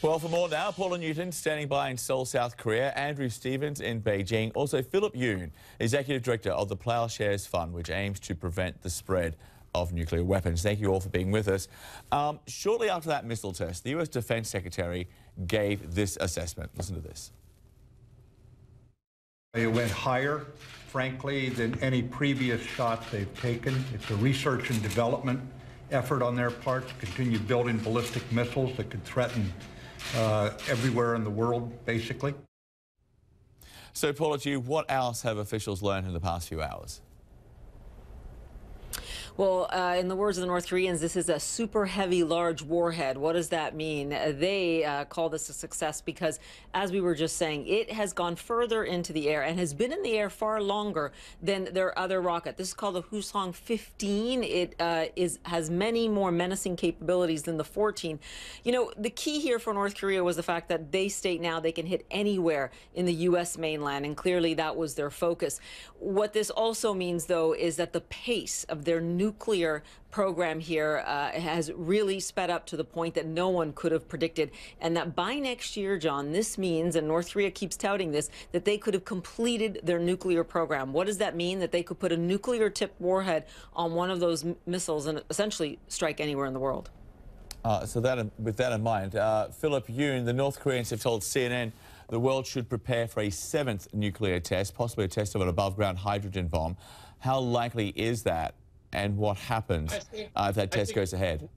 Well, for more now, Paula Newton standing by in Seoul, South Korea, Andrew Stevens in Beijing, also Philip Yoon, Executive Director of the Ploughshares Fund, which aims to prevent the spread of nuclear weapons. Thank you all for being with us. Shortly after that missile test, the US Defense Secretary gave this assessment. Listen to this. It went higher, frankly, than any previous shot they've taken. It's a research and development effort on their part to continue building ballistic missiles that could threaten everywhere in the world, basically. So, Paula, to you, what else have officials learned in the past few hours? Well, in the words of the North Koreans, this is a super heavy, large warhead. What does that mean? They call this a success because, as we were just saying, it has gone further into the air and has been in the air far longer than their other rocket. This is called the Hwasong 15. It has many more menacing capabilities than the 14. You know, the key here for North Korea was the fact that they state now they can hit anywhere in the U.S. mainland, and clearly that was their focus. What this also means, though, is that the pace of their nuclear program here has really sped up to the point that no one could have predicted, and that by next year, John, this means, and North Korea keeps touting this, that they could have completed their nuclear program. What does that mean? That they could put a nuclear-tipped warhead on one of those missiles and essentially strike anywhere in the world. With that in mind, Philip Yoon, the North Koreans have told CNN the world should prepare for a 7th nuclear test, possibly a test of an above-ground hydrogen bomb. How likely is that, and what happens if that test goes ahead?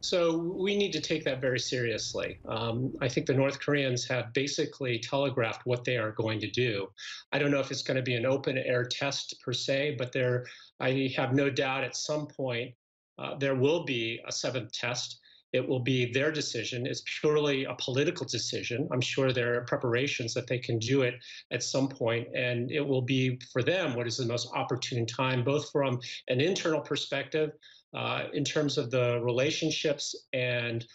So we need to take that very seriously. I think the North Koreans have basically telegraphed what they are going to do. I don't know if it's going to be an open-air test per se, but I have no doubt at some point there will be a 7th test. It will be their decision. It's purely a political decision. I'm sure there are preparations that they can do it at some point, and it will be for them what is the most opportune time, both from an internal perspective, in terms of the relationships and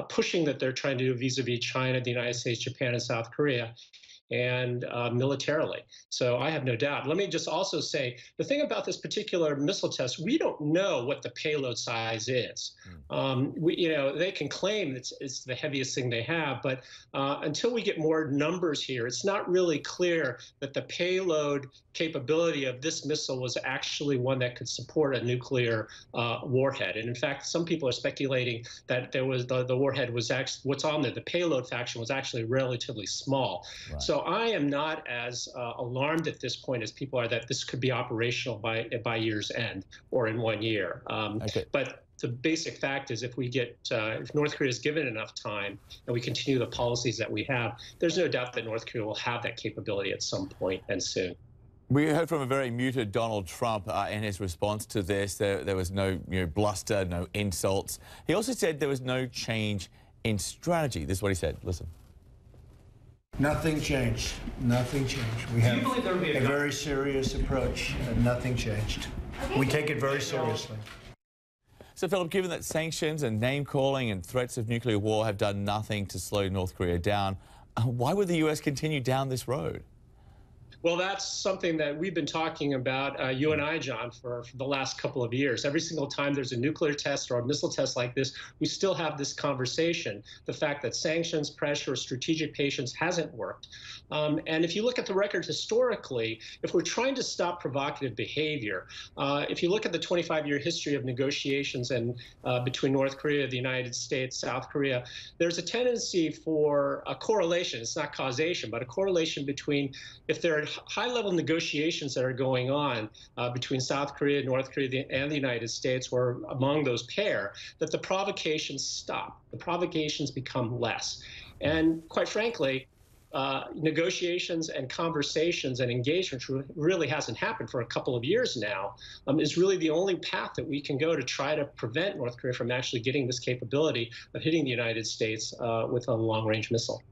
pushing that they're trying to do vis-a-vis China, the United States, Japan, and South Korea, and militarily. So I have no doubt. Let me just also say, the thing about this particular missile test, we don't know what the payload size is. They can claim it's the heaviest thing they have, but until we get more numbers here, it's not really clear that the payload capability of this missile was actually one that could support a nuclear warhead. And in fact, some people are speculating that there was the warhead was actually, what's on there, the payload faction was actually relatively small. Right. So I am not as alarmed at this point as people are that this could be operational by year's end or in 1 year. But the basic fact is if North Korea is given enough time and we continue the policies that we have, there's no doubt that North Korea will have that capability at some point and soon. We heard from a very muted Donald Trump in his response to this. There was no bluster, no insults. He also said there was no change in strategy. This is what he said. Listen. Nothing changed. Nothing changed. We have a very serious approach, and nothing changed. We take it very seriously. So, Philip, given that sanctions and name-calling and threats of nuclear war have done nothing to slow North Korea down, why would the U.S. continue down this road? Well, that's something that we've been talking about, you and I, John, for the last couple of years. Every single time there's a nuclear test or a missile test like this, we still have this conversation. The fact that sanctions, pressure, strategic patience hasn't worked. And if you look at the record historically, if we're trying to stop provocative behavior, if you look at the 25-year history of negotiations and between North Korea, the United States, South Korea, there's a tendency for a correlation. It's not causation, but a correlation between if there are high-level negotiations that are going on between South Korea, North Korea, and the United States, or among those pair, that the provocations stop. The provocations become less. And quite frankly, negotiations and conversations and engagement really hasn't happened for a couple of years now, is really the only path that we can go to try to prevent North Korea from actually getting this capability of hitting the United States with a long-range missile.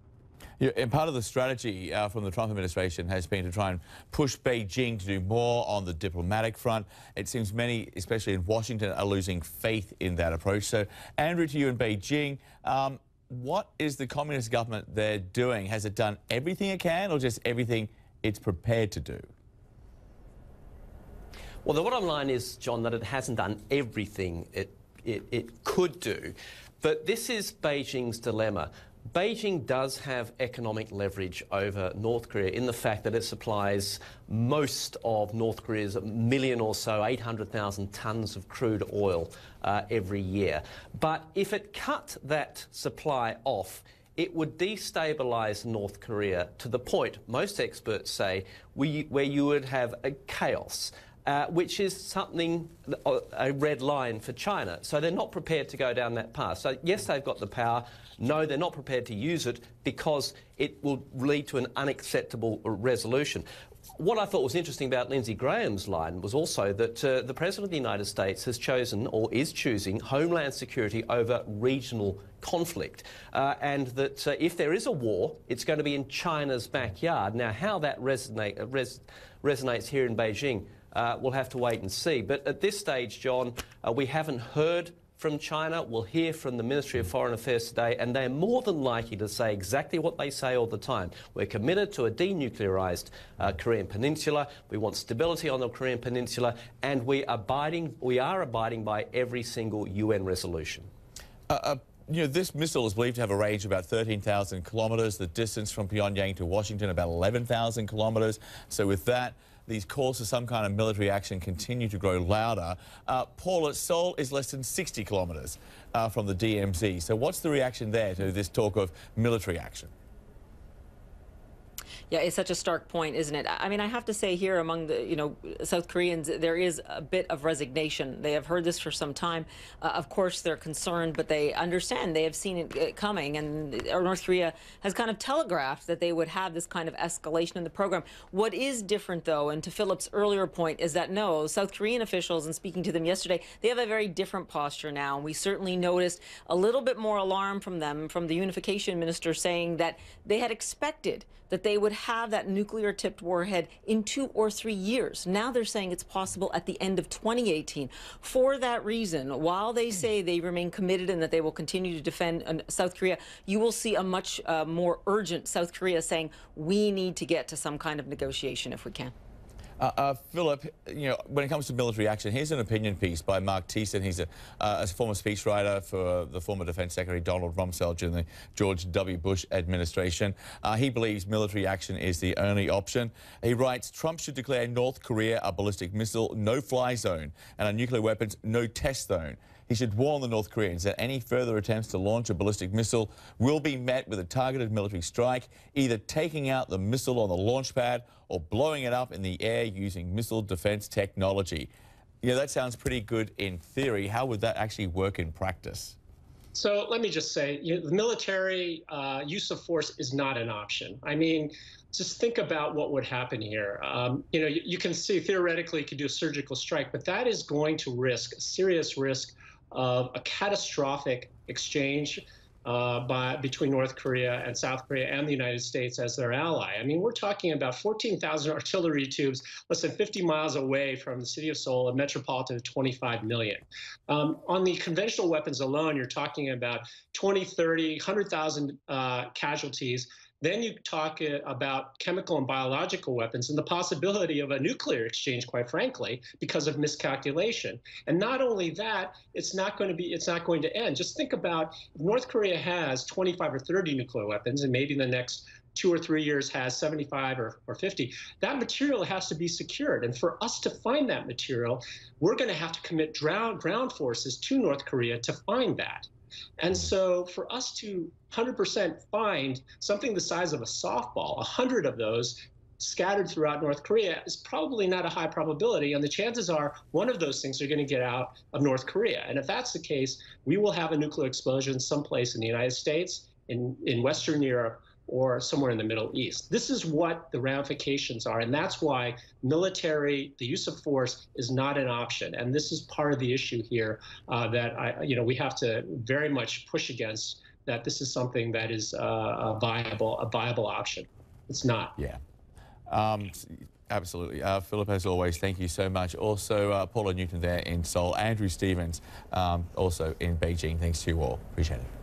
Yeah, and part of the strategy from the Trump administration has been to try and push Beijing to do more on the diplomatic front. It seems many, especially in Washington, are losing faith in that approach. So, Andrew, to you in Beijing, what is the communist government there doing? Has it done everything it can or just everything it's prepared to do? Well, the bottom line is, John, that it hasn't done everything it could do. But this is Beijing's dilemma. Beijing does have economic leverage over North Korea in the fact that it supplies most of North Korea's million or so, 800,000 tonnes of crude oil every year. But if it cut that supply off, it would destabilise North Korea to the point, most experts say, where you would have a chaos. Which is something, a red line for China. So they're not prepared to go down that path. So yes, they've got the power. No, they're not prepared to use it because it will lead to an unacceptable resolution. What I thought was interesting about Lindsey Graham's line was also that the President of the United States has chosen, or is choosing, homeland security over regional conflict. And that if there is a war, it's going to be in China's backyard. Now, how that resonates here in Beijing, we'll have to wait and see. But at this stage, John, we haven't heard from China. We'll hear from the Ministry of Foreign Affairs today, and they're more than likely to say exactly what they say all the time. We're committed to a denuclearised Korean Peninsula. We want stability on the Korean Peninsula, and we are abiding by every single UN resolution. You know, this missile is believed to have a range of about 13,000 kilometres. The distance from Pyongyang to Washington about 11,000 kilometres. So with that, these calls for some kind of military action continue to grow louder. Paula, Seoul is less than 60 kilometres from the DMZ. So what's the reaction there to this talk of military action? Yeah, it's such a stark point, isn't it? I mean, I have to say here among the, South Koreans, there is a bit of resignation. They have heard this for some time. Of course, they're concerned, but they understand. They have seen it coming, and North Korea has kind of telegraphed that they would have this kind of escalation in the program. What is different, though, and to Philip's earlier point, is that no, South Korean officials, and speaking to them yesterday, they have a very different posture now. And we certainly noticed a little bit more alarm from them, from the unification minister, saying that they had expected that they would have that nuclear-tipped warhead in 2 or 3 years. Now they're saying it's possible at the end of 2018. For that reason, while they say they remain committed and that they will continue to defend South Korea, you will see a much more urgent South Korea saying, we need to get to some kind of negotiation if we can. Philip, when it comes to military action, here's an opinion piece by Mark Thiessen. He's a former speechwriter for the former Defense Secretary Donald Rumsfeld during the George W. Bush administration. He believes military action is the only option. He writes, Trump should declare North Korea a ballistic missile no-fly zone and a nuclear weapons no-test zone. He should warn the North Koreans that any further attempts to launch a ballistic missile will be met with a targeted military strike, either taking out the missile on the launch pad or blowing it up in the air using missile defense technology. That sounds pretty good in theory. How would that actually work in practice? So let me just say, the military use of force is not an option. I mean, just think about what would happen here. You can see theoretically you could do a surgical strike, but that is going to risk a serious risk of a catastrophic exchange between North Korea and South Korea and the United States as their ally. I mean, we're talking about 14,000 artillery tubes less than 50 miles away from the city of Seoul, a metropolitan of 25 million. On the conventional weapons alone, you're talking about 20, 30, 100,000 casualties. Then you talk about chemical and biological weapons and the possibility of a nuclear exchange, quite frankly, because of miscalculation. And not only that, it's not going to end. Just think about if North Korea has 25 or 30 nuclear weapons, and maybe in the next 2 or 3 years has 75 or 50, that material has to be secured. And for us to find that material, we're going to have to commit ground forces to North Korea to find that. And so for us to 100% find something the size of a softball, 100 of those scattered throughout North Korea, is probably not a high probability. And the chances are one of those things are going to get out of North Korea. And if that's the case, we will have a nuclear explosion someplace in the United States, in Western Europe, or somewhere in the Middle East. This is what the ramifications are, and that's why the use of force is not an option. And this is part of the issue here that we have to very much push against, that this is something that is a viable option. It's not. Yeah. Absolutely. Philip, as always, thank you so much. Also, Paula Newton there in Seoul, Andrew Stevens also in Beijing. Thanks to you all. Appreciate it.